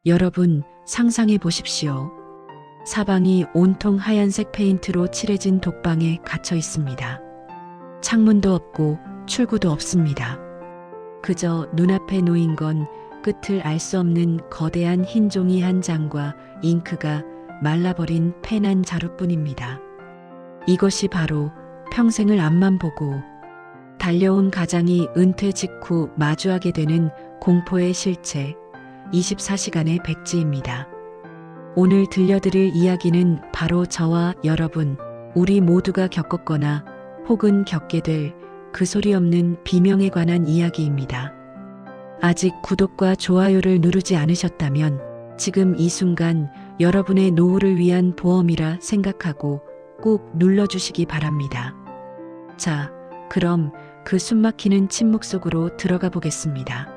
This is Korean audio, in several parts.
여러분, 상상해 보십시오. 사방이 온통 하얀색 페인트로 칠해진 독방에 갇혀 있습니다. 창문도 없고 출구도 없습니다. 그저 눈앞에 놓인 건 끝을 알 수 없는 거대한 흰 종이 한 장과 잉크가 말라버린 펜 한 자루뿐입니다. 이것이 바로 평생을 앞만 보고 달려온 가장이 은퇴 직후 마주하게 되는 공포의 실체, 24시간의 백지입니다. 오늘 들려드릴 이야기는 바로 저와 여러분, 우리 모두가 겪었거나 혹은 겪게 될 그 소리 없는 비명에 관한 이야기입니다. 아직 구독과 좋아요를 누르지 않으셨다면 지금 이 순간 여러분의 노후를 위한 보험이라 생각하고 꼭 눌러주시기 바랍니다. 자, 그럼 그 숨막히는 침묵 속으로 들어가 보겠습니다.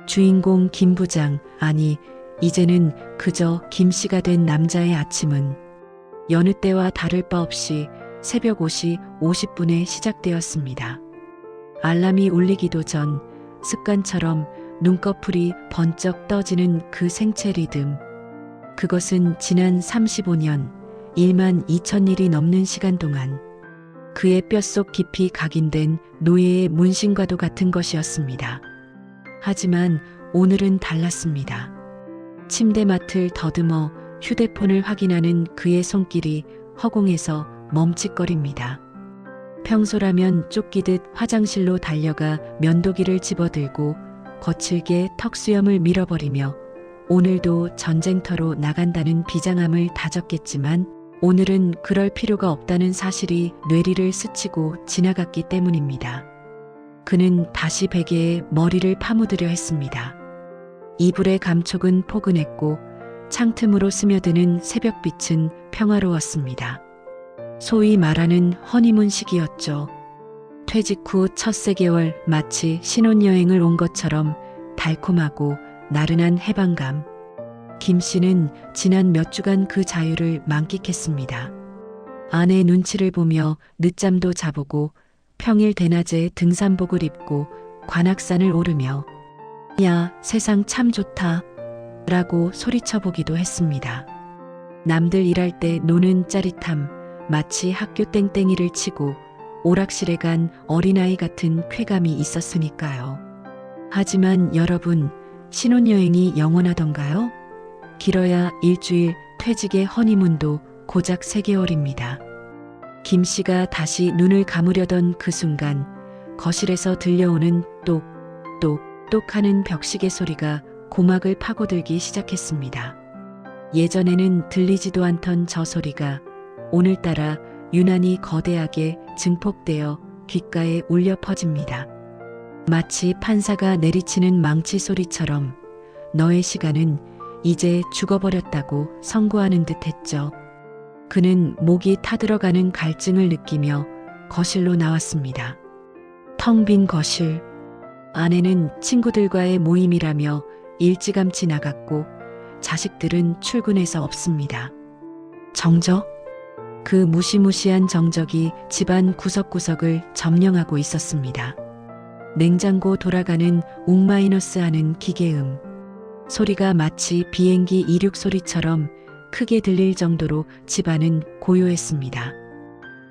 주인공 김 부장, 아니 이제는 그저 김 씨가 된 남자의 아침은 여느 때와 다를 바 없이 새벽 5시 50분에 시작되었습니다. 알람이 울리기도 전 습관처럼 눈꺼풀이 번쩍 떠지는 그 생체 리듬. 그것은 지난 35년 1만 2천 일이 넘는 시간 동안 그의 뼛속 깊이 각인된 노예의 문신과도 같은 것이었습니다. 하지만 오늘은 달랐습니다. 침대맡을 더듬어 휴대폰을 확인하는 그의 손길이 허공에서 멈칫거립니다. 평소라면 쫓기듯 화장실로 달려가 면도기를 집어들고 거칠게 턱수염을 밀어버리며 오늘도 전쟁터로 나간다는 비장함을 다졌겠지만 오늘은 그럴 필요가 없다는 사실이 뇌리를 스치고 지나갔기 때문입니다. 그는 다시 베개에 머리를 파묻으려 했습니다. 이불의 감촉은 포근했고 창틈으로 스며드는 새벽빛은 평화로웠습니다. 소위 말하는 허니문 시기였죠. 퇴직 후 첫 3개월 마치 신혼여행을 온 것처럼 달콤하고 나른한 해방감. 김 씨는 지난 몇 주간 그 자유를 만끽했습니다. 아내 눈치를 보며 늦잠도 자보고 평일 대낮에 등산복을 입고 관악산을 오르며 야, 세상 참 좋다 라고 소리쳐보기도 했습니다. 남들 일할 때 노는 짜릿함, 마치 학교 땡땡이를 치고 오락실에 간 어린아이 같은 쾌감이 있었으니까요. 하지만 여러분, 신혼여행이 영원하던가요? 길어야 일주일, 퇴직의 허니문도 고작 3개월입니다. 김 씨가 다시 눈을 감으려던 그 순간 거실에서 들려오는 똑똑똑 하는 벽시계 소리가 고막을 파고들기 시작했습니다. 예전에는 들리지도 않던 저 소리가 오늘따라 유난히 거대하게 증폭되어 귓가에 울려 퍼집니다. 마치 판사가 내리치는 망치 소리처럼 너의 시간은 이제 죽어버렸다고 선고하는 듯 했죠. 그는 목이 타들어가는 갈증을 느끼며 거실로 나왔습니다. 텅 빈 거실. 아내는 친구들과의 모임이라며 일찌감치 나갔고 자식들은 출근해서 없습니다. 정적? 그 무시무시한 정적이 집안 구석구석을 점령하고 있었습니다. 냉장고 돌아가는 웅마이너스 하는 기계음. 소리가 마치 비행기 이륙 소리처럼 크게 들릴 정도로 집안은 고요했습니다.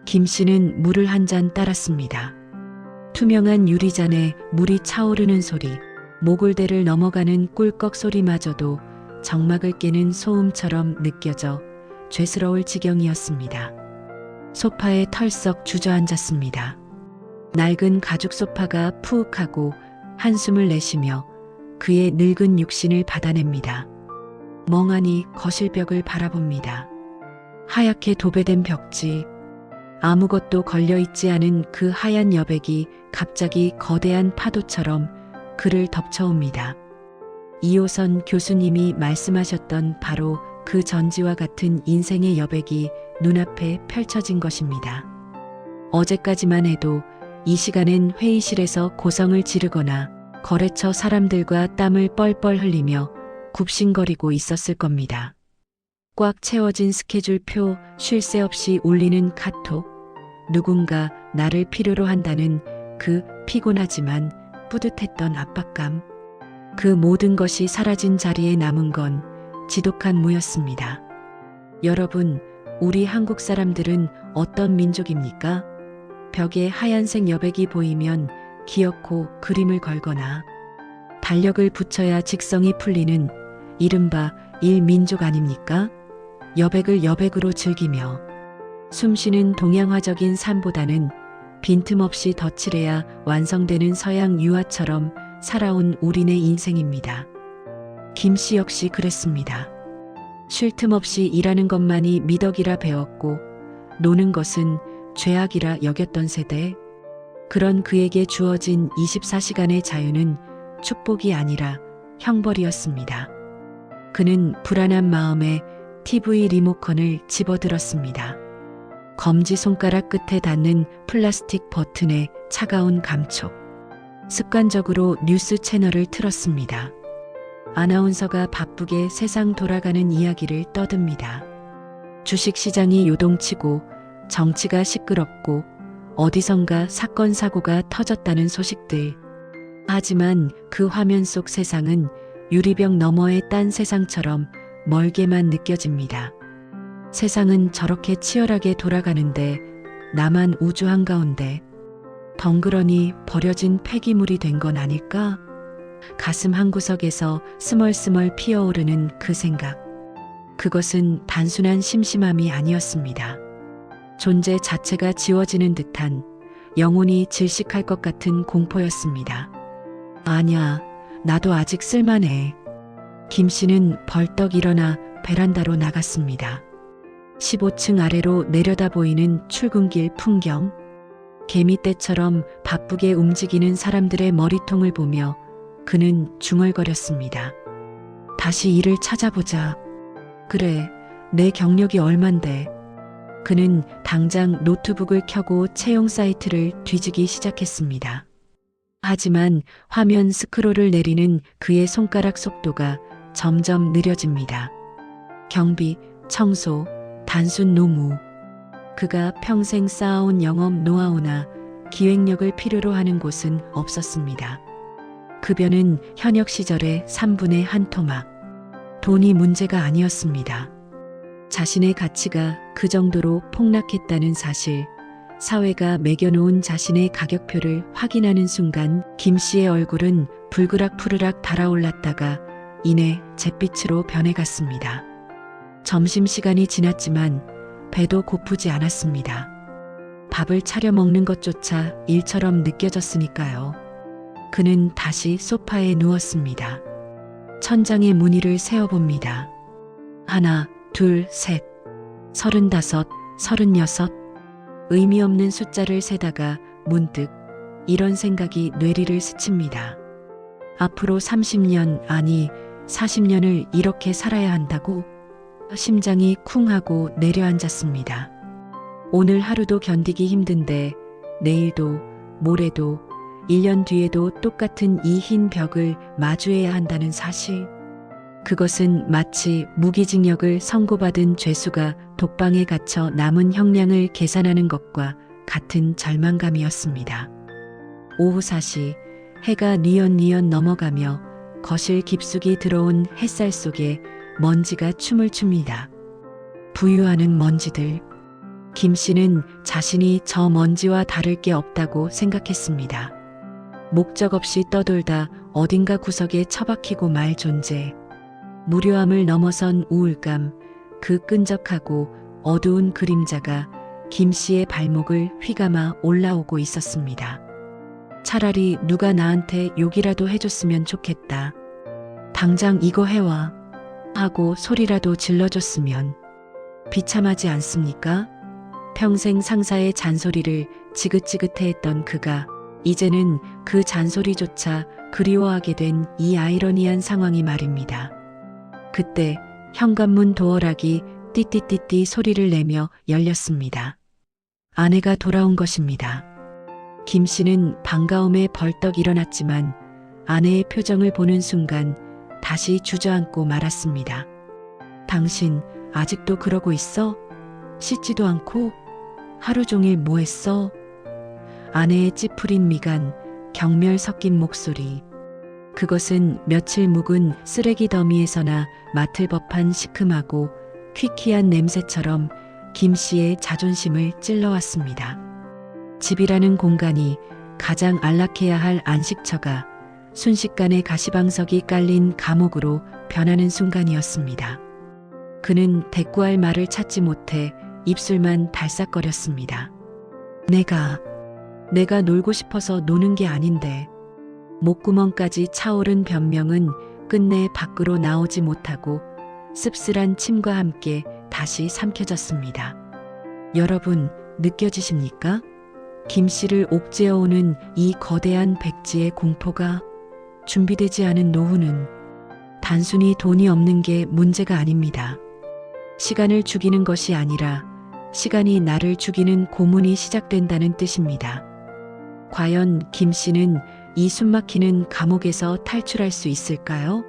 김 씨는 물을 한 잔 따랐습니다. 투명한 유리잔에 물이 차오르는 소리, 모골대를 넘어가는 꿀꺽 소리마저도 정막을 깨는 소음처럼 느껴져 죄스러울 지경이었습니다. 소파에 털썩 주저앉았습니다. 낡은 가죽 소파가 푸욱하고 한숨을 내쉬며 그의 늙은 육신을 받아냅니다. 멍하니 거실벽을 바라봅니다. 하얗게 도배된 벽지, 아무것도 걸려있지 않은 그 하얀 여백이 갑자기 거대한 파도처럼 그를 덮쳐옵니다. 이호선 교수님이 말씀하셨던 바로 그 전지와 같은 인생의 여백이 눈앞에 펼쳐진 것입니다. 어제까지만 해도 이 시간엔 회의실에서 고성을 지르거나 거래처 사람들과 땀을 뻘뻘 흘리며 굽신거리고 있었을 겁니다. 꽉 채워진 스케줄표, 쉴 새 없이 울리는 카톡, 누군가 나를 필요로 한다는 그 피곤하지만 뿌듯했던 압박감. 그 모든 것이 사라진 자리에 남은 건 지독한 무였습니다. 여러분, 우리 한국 사람들은 어떤 민족입니까? 벽에 하얀색 여백이 보이면 기어코 그림을 걸거나 달력을 붙여야 직성이 풀리는 이른바 일민족 아닙니까? 여백을 여백으로 즐기며 숨쉬는 동양화적인 삶보다는 빈틈없이 덧칠해야 완성되는 서양 유화처럼 살아온 우리네 인생입니다. 김 씨 역시 그랬습니다. 쉴 틈 없이 일하는 것만이 미덕이라 배웠고 노는 것은 죄악이라 여겼던 세대. 그런 그에게 주어진 24시간의 자유는 축복이 아니라 형벌이었습니다. 그는 불안한 마음에 TV 리모컨을 집어들었습니다. 검지손가락 끝에 닿는 플라스틱 버튼의 차가운 감촉. 습관적으로 뉴스 채널을 틀었습니다. 아나운서가 바쁘게 세상 돌아가는 이야기를 떠듭니다. 주식시장이 요동치고 정치가 시끄럽고 어디선가 사건 사고가 터졌다는 소식들. 하지만 그 화면 속 세상은 유리병 너머의 딴 세상처럼 멀게만 느껴집니다. 세상은 저렇게 치열하게 돌아가는데 나만 우주 한가운데 덩그러니 버려진 폐기물이 된 건 아닐까? 가슴 한구석에서 스멀스멀 피어오르는 그 생각. 그것은 단순한 심심함이 아니었습니다. 존재 자체가 지워지는 듯한 영혼이 질식할 것 같은 공포였습니다. 아냐, 나도 아직 쓸만해. 김 씨는 벌떡 일어나 베란다로 나갔습니다. 15층 아래로 내려다 보이는 출근길 풍경. 개미떼처럼 바쁘게 움직이는 사람들의 머리통을 보며 그는 중얼거렸습니다. 다시 일을 찾아보자. 그래, 내 경력이 얼만데. 그는 당장 노트북을 켜고 채용 사이트를 뒤지기 시작했습니다. 하지만 화면 스크롤을 내리는 그의 손가락 속도가 점점 느려집니다. 경비, 청소, 단순 노무. 그가 평생 쌓아온 영업 노하우나 기획력을 필요로 하는 곳은 없었습니다. 급여는 현역 시절의 3분의 1 토막. 돈이 문제가 아니었습니다. 자신의 가치가 그 정도로 폭락했다는 사실, 사회가 매겨놓은 자신의 가격표를 확인하는 순간 김 씨의 얼굴은 불그락 달아올랐다가 이내 잿빛으로 변해갔습니다. 점심시간이 지났지만 배도 고프지 않았습니다. 밥을 차려 먹는 것조차 일처럼 느껴졌으니까요. 그는 다시 소파에 누웠습니다. 천장에 무늬를 세어봅니다. 하나, 둘, 셋, 35, 36. 의미 없는 숫자를 세다가 문득 이런 생각이 뇌리를 스칩니다. 앞으로 30년, 아니 40년을 이렇게 살아야 한다고? 심장이 쿵 하고 내려앉았습니다. 오늘 하루도 견디기 힘든데 내일도 모레도 1년 뒤에도 똑같은 이 흰 벽을 마주해야 한다는 사실. 그것은 마치 무기징역을 선고받은 죄수가 독방에 갇혀 남은 형량을 계산하는 것과 같은 절망감이었습니다. 오후 4시 해가 뉘엿뉘엿 넘어가며 거실 깊숙이 들어온 햇살 속에 먼지가 춤을 춥니다. 부유하는 먼지들. 김 씨는 자신이 저 먼지와 다를 게 없다고 생각했습니다. 목적 없이 떠돌다 어딘가 구석에 처박히고 말 존재. 무료함을 넘어선 우울감, 그 끈적하고 어두운 그림자가 김 씨의 발목을 휘감아 올라오고 있었습니다. 차라리 누가 나한테 욕이라도 해줬으면 좋겠다. 당장 이거 해와 하고 소리라도 질러줬으면. 비참하지 않습니까? 평생 상사의 잔소리를 지긋지긋해했던 그가 이제는 그 잔소리조차 그리워하게 된 이 아이러니한 상황이 말입니다. 그때 현관문 도어락이 띠띠띠띠 소리를 내며 열렸습니다. 아내가 돌아온 것입니다. 김 씨는 반가움에 벌떡 일어났지만 아내의 표정을 보는 순간 다시 주저앉고 말았습니다. 당신 아직도 그러고 있어? 씻지도 않고? 하루 종일 뭐 했어? 아내의 찌푸린 미간, 경멸 섞인 목소리. 그것은 며칠 묵은 쓰레기 더미에서나 맡을 법한 시큼하고 퀴퀴한 냄새처럼 김 씨의 자존심을 찔러왔습니다. 집이라는 공간이 가장 안락해야 할 안식처가 순식간에 가시방석이 깔린 감옥으로 변하는 순간이었습니다. 그는 대꾸할 말을 찾지 못해 입술만 달싹거렸습니다. 내가 놀고 싶어서 노는 게 아닌데. 목구멍까지 차오른 변명은 끝내 밖으로 나오지 못하고 씁쓸한 침과 함께 다시 삼켜졌습니다. 여러분, 느껴지십니까? 김 씨를 옥죄어오는 이 거대한 백지의 공포가. 준비되지 않은 노후는 단순히 돈이 없는 게 문제가 아닙니다. 시간을 죽이는 것이 아니라 시간이 나를 죽이는 고문이 시작된다는 뜻입니다. 과연 김 씨는 이 숨막히는 감옥에서 탈출할 수 있을까요?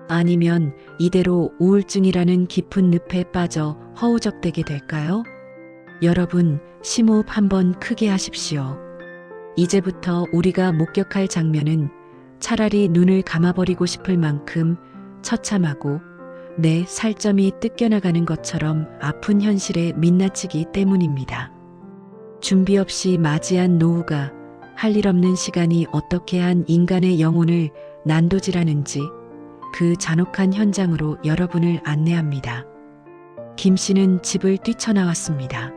아니면 이대로 우울증이라는 깊은 늪에 빠져 허우적대게 될까요? 여러분, 심호흡 한번 크게 하십시오. 이제부터 우리가 목격할 장면은 차라리 눈을 감아버리고 싶을 만큼 처참하고 내 살점이 뜯겨나가는 것처럼 아픈 현실에 민낯이기 때문입니다. 준비 없이 맞이한 노후가 할 일 없는 시간이 어떻게 한 인간의 영혼을 난도질하는지 그 잔혹한 현장으로 여러분을 안내합니다. 김 씨는 집을 뛰쳐나왔습니다.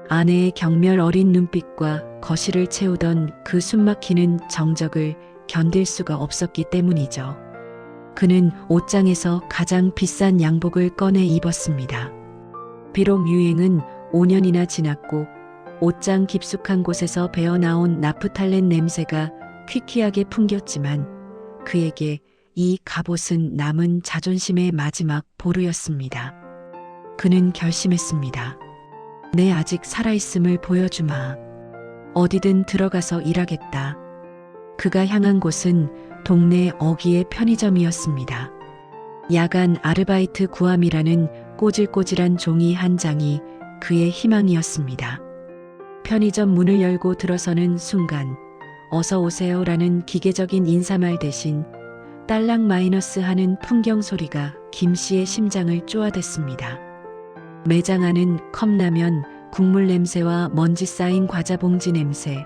아내의 경멸 어린 눈빛과 거실을 채우던 그 숨막히는 정적을 견딜 수가 없었기 때문이죠. 그는 옷장에서 가장 비싼 양복을 꺼내 입었습니다. 비록 유행은 5년이나 지났고 옷장 깊숙한 곳에서 배어나온 나프탈렌 냄새가 퀴퀴하게 풍겼지만 그에게 이 갑옷은 남은 자존심의 마지막 보루였습니다. 그는 결심했습니다. 내 아직 살아있음을 보여주마. 어디든 들어가서 일하겠다. 그가 향한 곳은 동네 어귀의 편의점이었습니다. 야간 아르바이트 구함이라는 꼬질꼬질한 종이 한 장이 그의 희망이었습니다. 편의점 문을 열고 들어서는 순간 어서 오세요라는 기계적인 인사말 대신 딸랑 마이너스 하는 풍경 소리가 김 씨의 심장을 쪼아댔습니다. 매장 안은 컵라면, 국물 냄새와 먼지 쌓인 과자 봉지 냄새,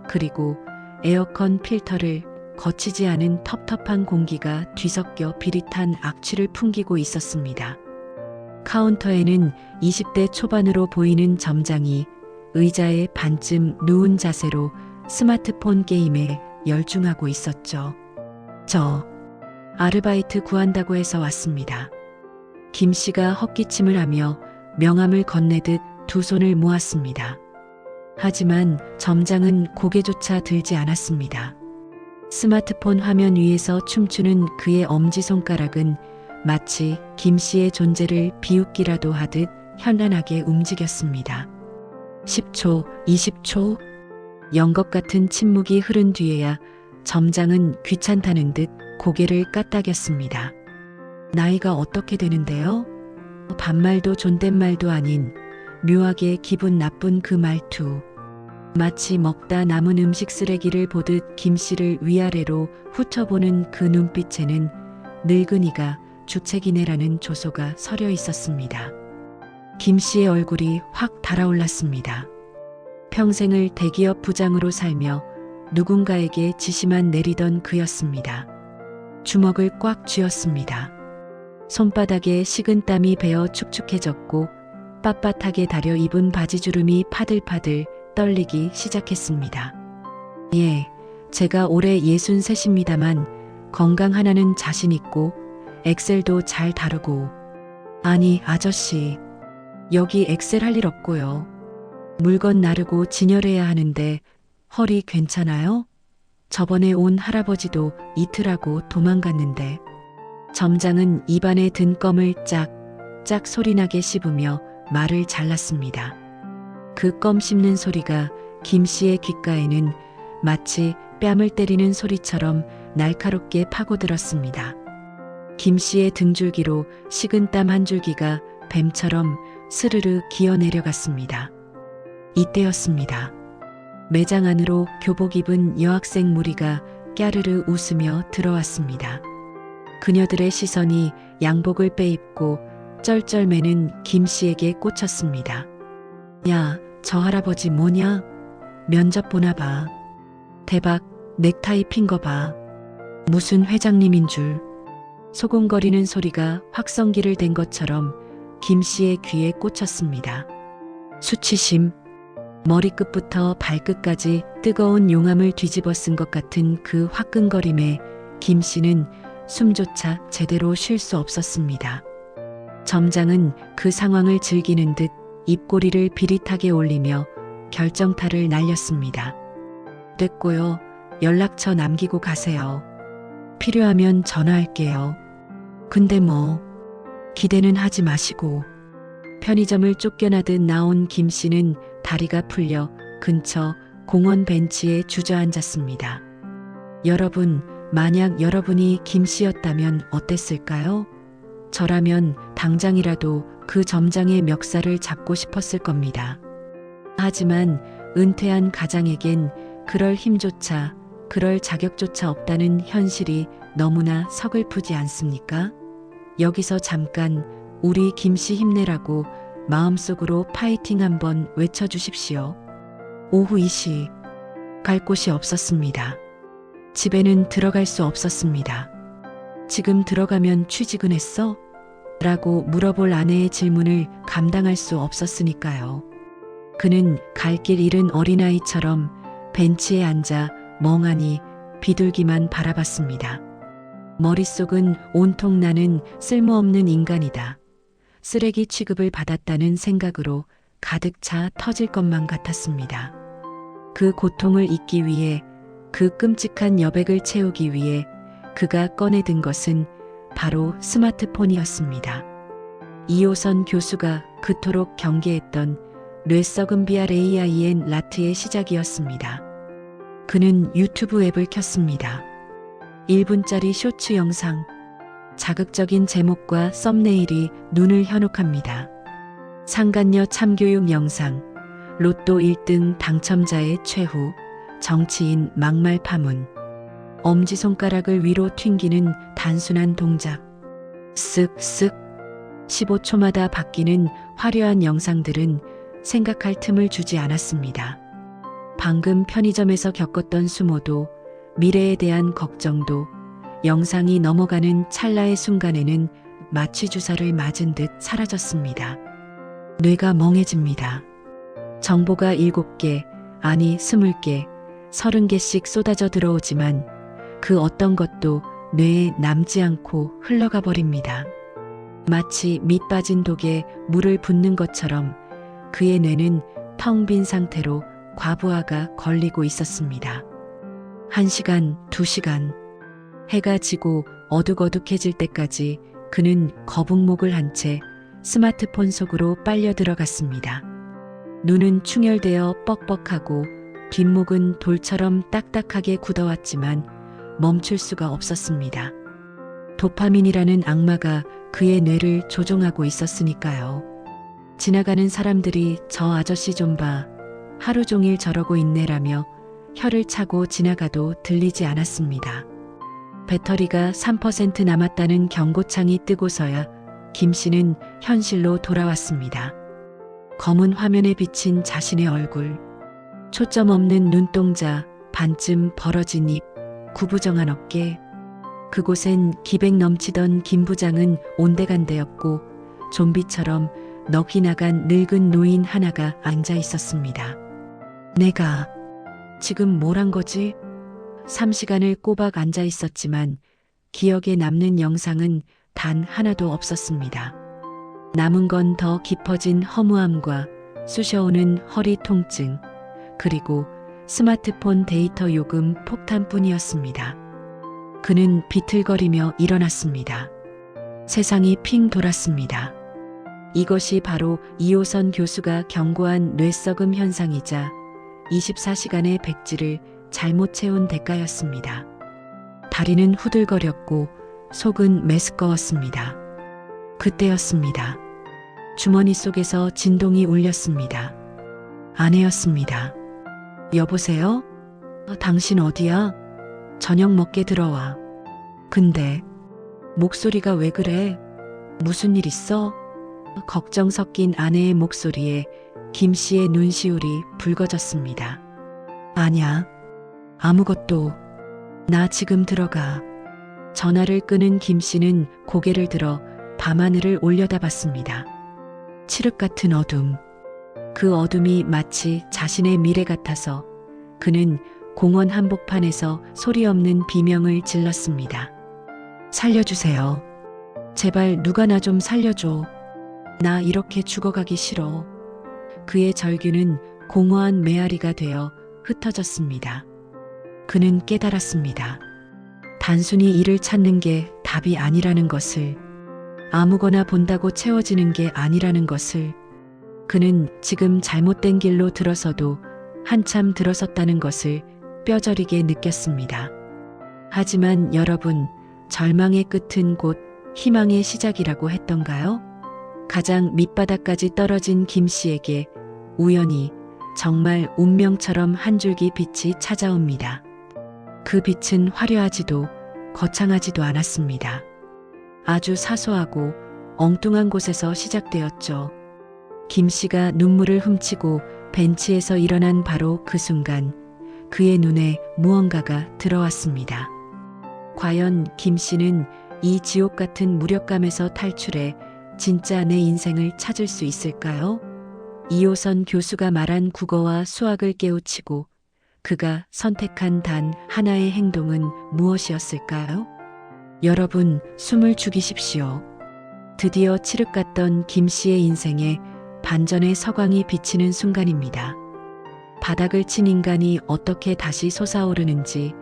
그리고 에어컨 필터를 거치지 않은 텁텁한 공기가 뒤섞여 비릿한 악취를 풍기고 있었습니다. 카운터에는 20대 초반으로 보이는 점장이 의자에 반쯤 누운 자세로 스마트폰 게임에 열중하고 있었죠. 저 아르바이트 구한다고 해서 왔습니다. 김 씨가 헛기침을 하며 명함을 건네듯 두 손을 모았습니다. 하지만 점장은 고개조차 들지 않았습니다. 스마트폰 화면 위에서 춤추는 그의 엄지손가락은 마치 김 씨의 존재를 비웃기라도 하듯 현란하게 움직였습니다. 10초, 20초, 연것 같은 침묵이 흐른 뒤에야 점장은 귀찮다는 듯 고개를 까딱였습니다. 나이가 어떻게 되는데요? 반말도 존댓말도 아닌 묘하게 기분 나쁜 그 말투. 마치 먹다 남은 음식 쓰레기를 보듯 김 씨를 위아래로 훑어보는 그 눈빛에는 늙은이가 주책이네라는 조소가 서려 있었습니다. 김 씨의 얼굴이 확 달아올랐습니다. 평생을 대기업 부장으로 살며 누군가에게 지시만 내리던 그였습니다. 주먹을 꽉 쥐었습니다. 손바닥에 식은땀이 배어 축축해졌고 빳빳하게 다려 입은 바지주름이 파들파들 떨리기 시작했습니다. 예, 제가 올해 63입니다만 건강 하나는 자신 있고 엑셀도 잘 다루고. 아니 아저씨, 여기 엑셀 할 일 없고요. 물건 나르고 진열해야 하는데 허리 괜찮아요? 저번에 온 할아버지도 이틀하고 도망갔는데. 점장은 입안에 든 껌을 짝짝 소리나게 씹으며 말을 잘랐습니다. 그 껌 씹는 소리가 김 씨의 귓가에는 마치 뺨을 때리는 소리처럼 날카롭게 파고들었습니다. 김 씨의 등줄기로 식은땀 한 줄기가 뱀처럼 스르르 기어 내려갔습니다. 이때였습니다. 매장 안으로 교복 입은 여학생 무리가 깨르르 웃으며 들어왔습니다. 그녀들의 시선이 양복을 빼입고 쩔쩔매는 김 씨에게 꽂혔습니다. 야, 저 할아버지 뭐냐? 면접 보나 봐. 대박, 넥타이 핀 거 봐. 무슨 회장님인 줄. 소곤거리는 소리가 확성기를 댄 것처럼 김 씨의 귀에 꽂혔습니다. 수치심, 머리끝부터 발끝까지 뜨거운 용암을 뒤집어 쓴 것 같은 그 화끈거림에 김 씨는 숨조차 제대로 쉴 수 없었습니다. 점장은 그 상황을 즐기는 듯 입꼬리를 비릿하게 올리며 결정타를 날렸습니다. 됐고요. 연락처 남기고 가세요. 필요하면 전화할게요. 근데 뭐, 기대는 하지 마시고. 편의점을 쫓겨나듯 나온 김 씨는 다리가 풀려 근처 공원 벤치에 주저앉았습니다. 여러분, 만약 여러분이 김 씨였다면 어땠을까요? 저라면 당장이라도 그 점장의 멱살을 잡고 싶었을 겁니다. 하지만 은퇴한 가장에겐 그럴 힘조차, 그럴 자격조차 없다는 현실이 너무나 서글프지 않습니까? 여기서 잠깐 우리 김 씨 힘내라고 마음속으로 파이팅 한번 외쳐주십시오. 오후 2시, 갈 곳이 없었습니다. 집에는 들어갈 수 없었습니다. 지금 들어가면 취직은 했어? 라고 물어볼 아내의 질문을 감당할 수 없었으니까요. 그는 갈 길 잃은 어린아이처럼 벤치에 앉아 멍하니 비둘기만 바라봤습니다. 머릿속은 온통 나는 쓸모없는 인간이다. 쓰레기 취급을 받았다는 생각으로 가득 차 터질 것만 같았습니다. 그 고통을 잊기 위해, 그 끔찍한 여백을 채우기 위해 그가 꺼내든 것은 바로 스마트폰이었습니다. 이호선 교수가 그토록 경계했던 뇌썩은 BRAIN 라트의 시작이었습니다. 그는 유튜브 앱을 켰습니다. 1분짜리 쇼츠 영상, 자극적인 제목과 썸네일이 눈을 현혹합니다. 상간녀 참교육 영상, 로또 1등 당첨자의 최후, 정치인 막말 파문, 엄지손가락을 위로 튕기는 단순한 동작, 쓱쓱 15초마다 바뀌는 화려한 영상들은 생각할 틈을 주지 않았습니다. 방금 편의점에서 겪었던 수모도, 미래에 대한 걱정도 영상이 넘어가는 찰나의 순간에는 마취 주사를 맞은 듯 사라졌습니다. 뇌가 멍해집니다. 정보가 7개, 아니 20개, 30개씩 쏟아져 들어오지만 그 어떤 것도 뇌에 남지 않고 흘러가 버립니다. 마치 밑 빠진 독에 물을 붓는 것처럼 그의 뇌는 텅 빈 상태로 과부하가 걸리고 있었습니다. 1시간, 2시간, 해가 지고 어둑어둑해질 때까지 그는 거북목을 한 채 스마트폰 속으로 빨려 들어갔습니다. 눈은 충혈되어 뻑뻑하고 뒷목은 돌처럼 딱딱하게 굳어왔지만 멈출 수가 없었습니다. 도파민이라는 악마가 그의 뇌를 조종하고 있었으니까요. 지나가는 사람들이 저 아저씨 좀 봐, 하루 종일 저러고 있네라며 혀를 차고 지나가도 들리지 않았습니다. 배터리가 3% 남았다는 경고창이 뜨고서야 김 씨는 현실로 돌아왔습니다. 검은 화면에 비친 자신의 얼굴, 초점 없는 눈동자, 반쯤 벌어진 입, 구부정한 어깨. 그곳엔 기백 넘치던 김 부장은 온데간데였고 좀비처럼 넋이 나간 늙은 노인 하나가 앉아 있었습니다. 내가 지금 뭘 한 거지? 3시간을 꼬박 앉아 있었지만 기억에 남는 영상은 단 하나도 없었습니다. 남은 건 더 깊어진 허무함과 쑤셔오는 허리 통증, 그리고 스마트폰 데이터 요금 폭탄뿐이었습니다. 그는 비틀거리며 일어났습니다. 세상이 핑 돌았습니다. 이것이 바로 이호선 교수가 경고한 뇌썩음 현상이자 24시간의 백지를 잘못 채운 대가였습니다. 다리는 후들거렸고 속은 메스꺼웠습니다. 그때였습니다. 주머니 속에서 진동이 울렸습니다. 아내였습니다. 여보세요? 당신 어디야? 저녁 먹게 들어와. 근데 목소리가 왜 그래? 무슨 일 있어? 걱정 섞인 아내의 목소리에 김 씨의 눈시울이 붉어졌습니다. 아냐, 아무것도. 나 지금 들어가. 전화를 끊은 김 씨는 고개를 들어 밤하늘을 올려다봤습니다. 칠흑 같은 어둠. 그 어둠이 마치 자신의 미래 같아서 그는 공원 한복판에서 소리 없는 비명을 질렀습니다. 살려주세요. 제발 누가 나 좀 살려줘. 나 이렇게 죽어가기 싫어. 그의 절규는 공허한 메아리가 되어 흩어졌습니다. 그는 깨달았습니다. 단순히 이를 찾는 게 답이 아니라는 것을, 아무거나 본다고 채워지는 게 아니라는 것을, 그는 지금 잘못된 길로 들어서도 한참 들어섰다는 것을 뼈저리게 느꼈습니다. 하지만 여러분, 절망의 끝은 곧 희망의 시작이라고 했던가요? 가장 밑바닥까지 떨어진 김 씨에게 우연히 정말 운명처럼 한 줄기 빛이 찾아옵니다. 그 빛은 화려하지도 거창하지도 않았습니다. 아주 사소하고 엉뚱한 곳에서 시작되었죠. 김 씨가 눈물을 훔치고 벤치에서 일어난 바로 그 순간 그의 눈에 무언가가 들어왔습니다. 과연 김 씨는 이 지옥 같은 무력감에서 탈출해 진짜 내 인생을 찾을 수 있을까요? 이호선 교수가 말한 국어와 수학을 깨우치고 그가 선택한 단 하나의 행동은 무엇이었을까요? 여러분, 숨을 죽이십시오. 드디어 칠흑 같던 김 씨의 인생에 반전의 서광이 비치는 순간입니다. 바닥을 친 인간이 어떻게 다시 솟아오르는지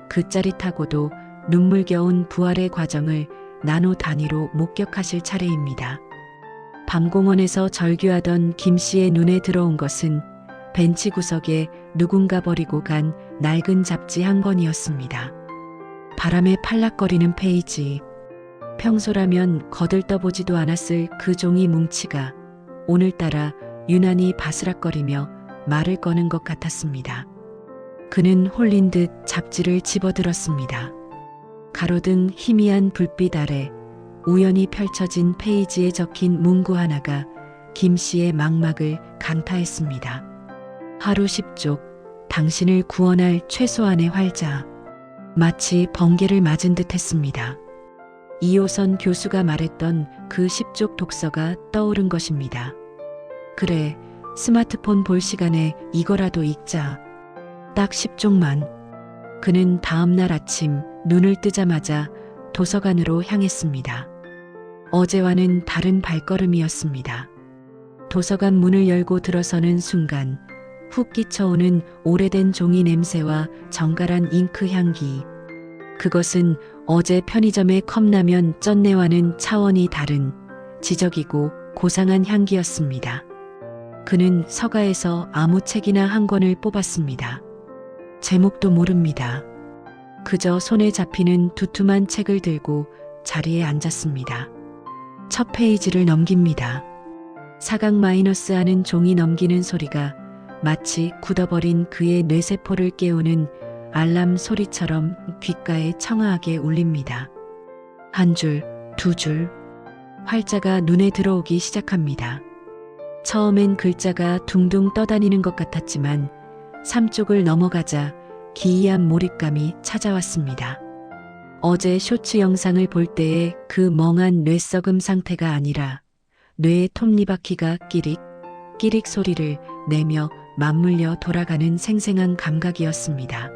그 짜릿하고도 눈물겨운 부활의 과정을 나노 단위로 목격하실 차례입니다. 밤공원에서 절규하던 김 씨의 눈에 들어온 것은 벤치 구석에 누군가 버리고 간 낡은 잡지 한 권이었습니다. 바람에 팔락거리는 페이지. 평소라면 거들떠보지도 않았을 그 종이 뭉치가 오늘따라 유난히 바스락거리며 말을 거는 것 같았습니다. 그는 홀린 듯 잡지를 집어들었습니다. 가로등 희미한 불빛 아래 우연히 펼쳐진 페이지에 적힌 문구 하나가 김 씨의 망막을 강타했습니다. 하루 10쪽, 당신을 구원할 최소한의 활자. 마치 번개를 맞은 듯 했습니다. 이호선 교수가 말했던 그 10쪽 독서가 떠오른 것입니다. 그래, 스마트폰 볼 시간에 이거라도 읽자. 딱 10쪽만. 그는 다음날 아침 눈을 뜨자마자 도서관으로 향했습니다. 어제와는 다른 발걸음이었습니다. 도서관 문을 열고 들어서는 순간 훅 끼쳐오는 오래된 종이 냄새와 정갈한 잉크 향기. 그것은 어제 편의점의 컵라면 쩐내와는 차원이 다른 지적이고 고상한 향기였습니다. 그는 서가에서 아무 책이나 한 권을 뽑았습니다. 제목도 모릅니다. 그저 손에 잡히는 두툼한 책을 들고 자리에 앉았습니다. 첫 페이지를 넘깁니다. 사각 마이너스 하는 종이 넘기는 소리가 마치 굳어버린 그의 뇌세포를 깨우는 알람 소리처럼 귓가에 청아하게 울립니다. 한 줄, 두 줄, 활자가 눈에 들어오기 시작합니다. 처음엔 글자가 둥둥 떠다니는 것 같았지만 3쪽을 넘어가자 기이한 몰입감이 찾아왔습니다. 어제 쇼츠 영상을 볼 때의 그 멍한 뇌썩음 상태가 아니라 뇌의 톱니바퀴가 끼릭, 끼릭 소리를 내며 맞물려 돌아가는 생생한 감각이었습니다.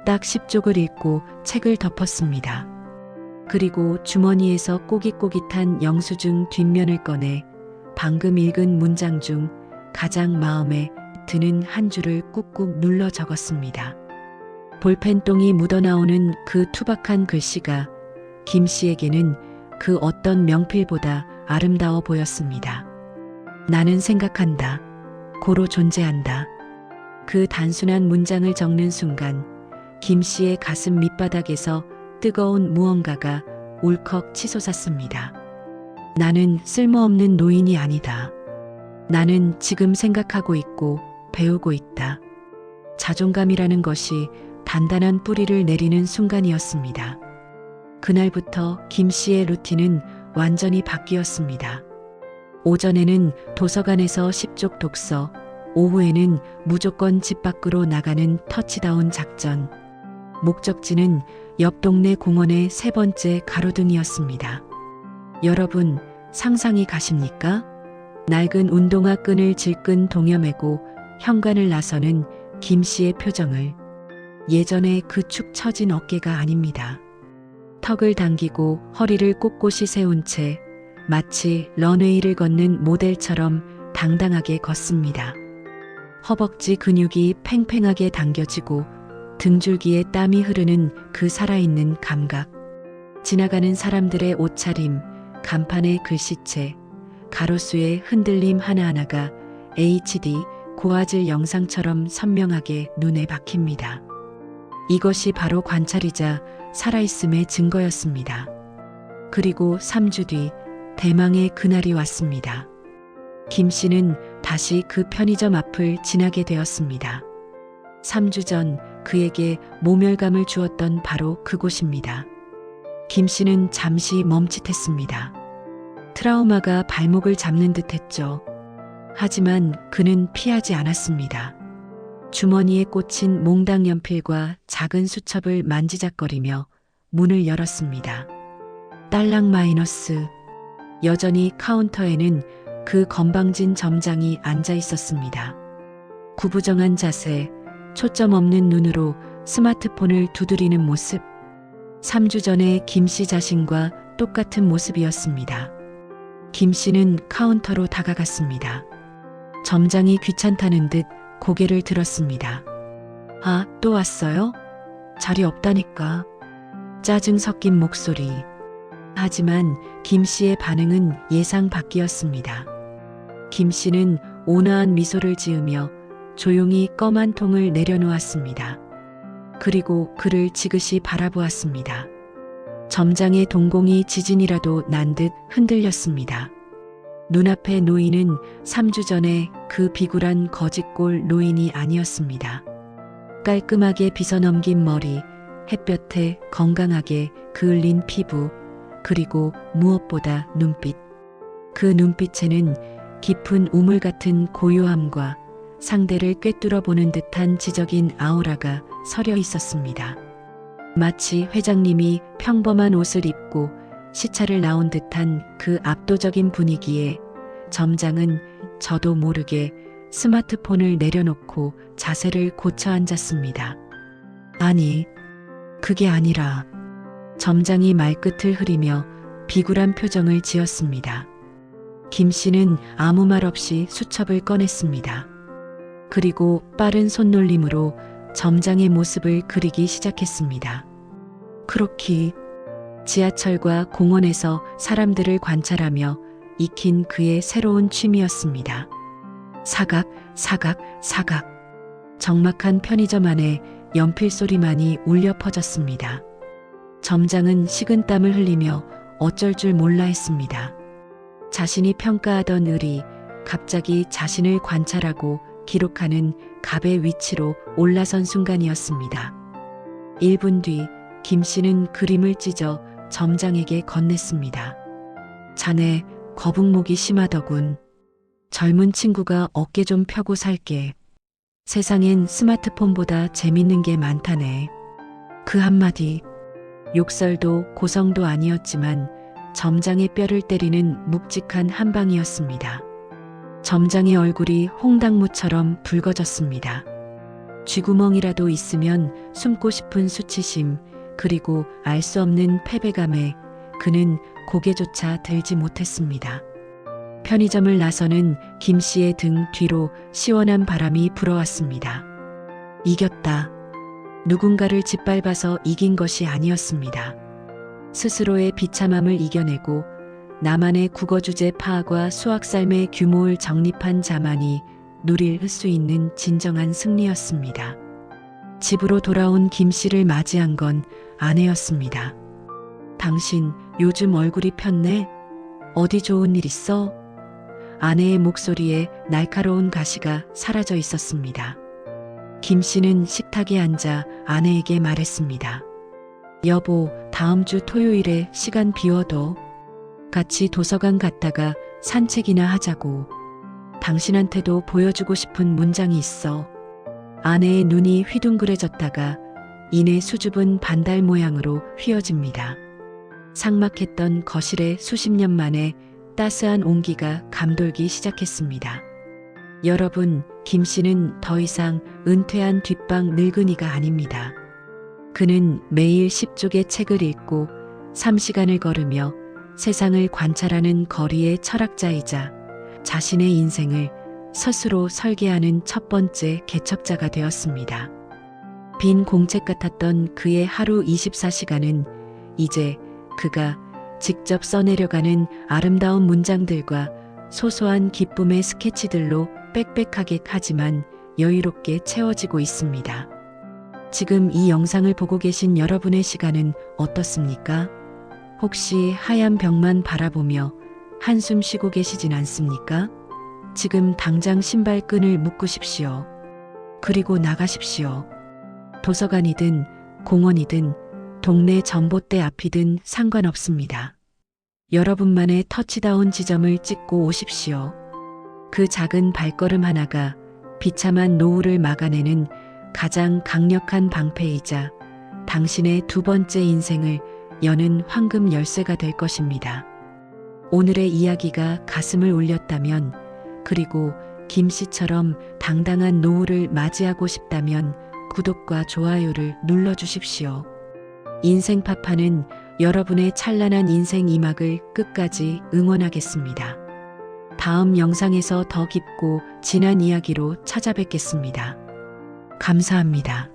딱 10쪽을 읽고 책을 덮었습니다. 그리고 주머니에서 꼬깃꼬깃한 영수증 뒷면을 꺼내 방금 읽은 문장 중 가장 마음에 드는 한 줄을 꾹꾹 눌러 적었습니다. 볼펜똥이 묻어나오는 그 투박한 글씨가 김 씨에게는 그 어떤 명필보다 아름다워 보였습니다. 나는 생각한다. 고로 존재한다. 그 단순한 문장을 적는 순간 김 씨의 가슴 밑바닥에서 뜨거운 무언가가 울컥 치솟았습니다. 나는 쓸모없는 노인이 아니다. 나는 지금 생각하고 있고 배우고 있다. 자존감이라는 것이 단단한 뿌리를 내리는 순간이었습니다. 그날부터 김 씨의 루틴은 완전히 바뀌었습니다. 오전에는 도서관에서 10쪽 독서, 오후에는 무조건 집 밖으로 나가는 터치다운 작전. 목적지는 옆 동네 공원의 세 번째 가로등이었습니다. 여러분, 상상이 가십니까? 낡은 운동화 끈을 질끈 동여매고 현관을 나서는 김 씨의 표정을. 예전의 그 축 처진 어깨가 아닙니다. 턱을 당기고 허리를 꼿꼿이 세운 채 마치 런웨이를 걷는 모델처럼 당당하게 걷습니다. 허벅지 근육이 팽팽하게 당겨지고 등줄기에 땀이 흐르는 그 살아있는 감각. 지나가는 사람들의 옷차림, 간판의 글씨체, 가로수의 흔들림 하나하나가 HD 고화질 영상처럼 선명하게 눈에 박힙니다. 이것이 바로 관찰이자 살아있음의 증거였습니다. 그리고 3주 뒤 대망의 그날이 왔습니다. 김 씨는 다시 그 편의점 앞을 지나게 되었습니다. 3주 전 그에게 모멸감을 주었던 바로 그곳입니다. 김 씨는 잠시 멈칫했습니다. 트라우마가 발목을 잡는 듯 했죠. 하지만 그는 피하지 않았습니다. 주머니에 꽂힌 몽당 연필과 작은 수첩을 만지작거리며 문을 열었습니다. 딸랑 마이너스. 여전히 카운터에는 그 건방진 점장이 앉아 있었습니다. 구부정한 자세, 초점 없는 눈으로 스마트폰을 두드리는 모습. 3주 전에 김 씨 자신과 똑같은 모습이었습니다. 김 씨는 카운터로 다가갔습니다. 점장이 귀찮다는 듯 고개를 들었습니다. 아, 또 왔어요? 자리 없다니까. 짜증 섞인 목소리. 하지만 김 씨의 반응은 예상 밖이었습니다. 김 씨는 온화한 미소를 지으며 조용히 껌 한 통을 내려놓았습니다. 그리고 그를 지그시 바라보았습니다. 점장의 동공이 지진이라도 난 듯 흔들렸습니다. 눈앞에 노인은 3주 전에 그 비굴한 거짓골 노인이 아니었습니다. 깔끔하게 빗어넘긴 머리, 햇볕에 건강하게 그을린 피부, 그리고 무엇보다 눈빛. 그 눈빛에는 깊은 우물 같은 고요함과 상대를 꿰뚫어 보는 듯한 지적인 아우라가 서려 있었습니다. 마치 회장님이 평범한 옷을 입고 시차를 나온 듯한 그 압도적인 분위기에 점장은 저도 모르게 스마트폰을 내려놓고 자세를 고쳐 앉았습니다. 아니, 그게 아니라. 점장이 말끝을 흐리며 비굴한 표정을 지었습니다. 김 씨는 아무 말 없이 수첩을 꺼냈습니다. 그리고 빠른 손놀림으로 점장의 모습을 그리기 시작했습니다. 크로키. 지하철과 공원에서 사람들을 관찰하며 익힌 그의 새로운 취미였습니다. 사각, 사각, 사각. 적막한 편의점 안에 연필 소리만이 울려 퍼졌습니다. 점장은 식은땀을 흘리며 어쩔 줄 몰라 했습니다. 자신이 평가하던 을이 갑자기 자신을 관찰하고 기록하는 갑의 위치로 올라선 순간이었습니다. 1분 뒤 김 씨는 그림을 찢어 점장에게 건넸습니다. 자네 거북목이 심하더군. 젊은 친구가 어깨 좀 펴고 살게. 세상엔 스마트폰보다 재밌는 게 많다네. 그 한마디. 욕설도 고성도 아니었지만 점장의 뼈를 때리는 묵직한 한 방이었습니다. 점장의 얼굴이 홍당무처럼 붉어졌습니다. 쥐구멍이라도 있으면 숨고 싶은 수치심, 그리고 알 수 없는 패배감에 그는 고개조차 들지 못했습니다. 편의점을 나서는 김 씨의 등 뒤로 시원한 바람이 불어왔습니다. 이겼다. 누군가를 짓밟아서 이긴 것이 아니었습니다. 스스로의 비참함을 이겨내고 나만의 국어주제 파악과 수학삶의 규모를 정립한 자만이 누릴 수 있는 진정한 승리였습니다. 집으로 돌아온 김 씨를 맞이한 건 아내였습니다. 당신 요즘 얼굴이 폈네? 어디 좋은 일 있어? 아내의 목소리에 날카로운 가시가 사라져 있었습니다. 김 씨는 식탁에 앉아 아내에게 말했습니다. 여보, 다음 주 토요일에 시간 비워둬. 같이 도서관 갔다가 산책이나 하자고. 당신한테도 보여주고 싶은 문장이 있어. 아내의 눈이 휘둥그레졌다가 이내 수줍은 반달 모양으로 휘어집니다. 삭막했던 거실에 수십 년 만에 따스한 온기가 감돌기 시작했습니다. 여러분, 김 씨는 더 이상 은퇴한 뒷방 늙은이가 아닙니다. 그는 매일 10쪽의 책을 읽고 3시간을 걸으며 세상을 관찰하는 거리의 철학자이자 자신의 인생을 스스로 설계하는 첫 번째 개척자가 되었습니다. 빈 공책 같았던 그의 하루 24시간은 이제 그가 직접 써내려가는 아름다운 문장들과 소소한 기쁨의 스케치들로 빽빽하게 하지만 여유롭게 채워지고 있습니다. 지금 이 영상을 보고 계신 여러분의 시간은 어떻습니까? 혹시 하얀 벽만 바라보며 한숨 쉬고 계시진 않습니까? 지금 당장 신발끈을 묶으십시오. 그리고 나가십시오. 도서관이든 공원이든 동네 전봇대 앞이든 상관없습니다. 여러분만의 터치다운 지점을 찍고 오십시오. 그 작은 발걸음 하나가 비참한 노후를 막아내는 가장 강력한 방패이자 당신의 두 번째 인생을 여는 황금 열쇠가 될 것입니다. 오늘의 이야기가 가슴을 울렸다면, 그리고 김 씨처럼 당당한 노후를 맞이하고 싶다면 구독과 좋아요를 눌러주십시오. 인생파파는 여러분의 찬란한 인생 2막을 끝까지 응원하겠습니다. 다음 영상에서 더 깊고 진한 이야기로 찾아뵙겠습니다. 감사합니다.